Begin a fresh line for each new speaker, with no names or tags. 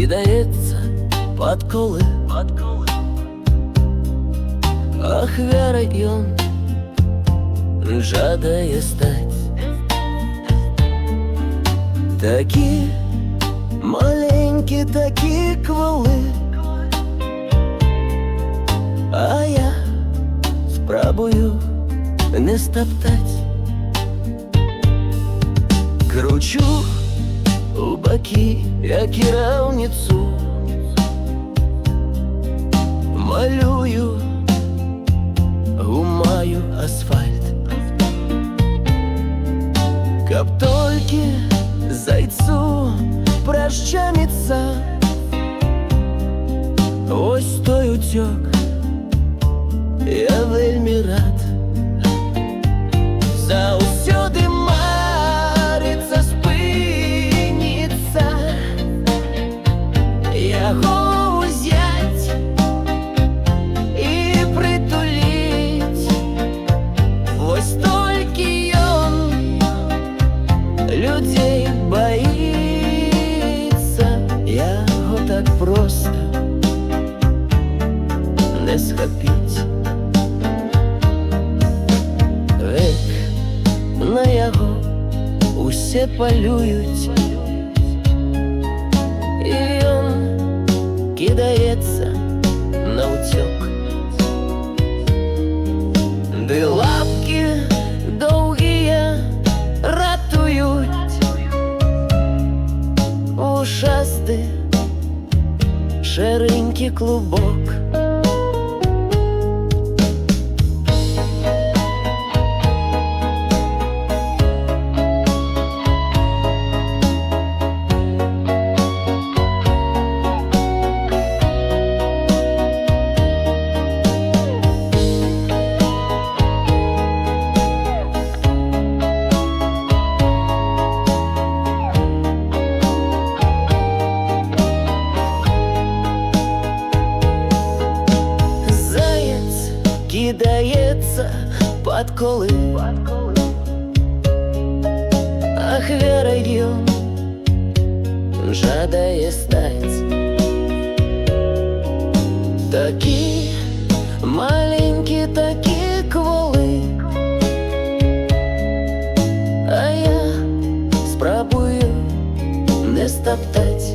кидається под колы. Ах, верой он жадає стать. Такі маленькі, такі кволи, а я спробую не стоптать. Кручу у боки, я кераўніцу, малюю гумаю асфальт, каб толькі зайцу прощаміцца. Ось той утёк, я вельмі рад. Заўсёды марыцца спыніцца, яго ўзяць і прытуліць. Вось толькі ён людзей баіцца, яго так проста не схапіць. На яго усе палююць, і ён кідаецца наўцёк. Ды лапкі доўгія ратуюць, ушасты шэренькі клубок. Кидається под колы, ах, верой он жадає стать. Такі маленькі, такі кволи, а я спробую не стоптать.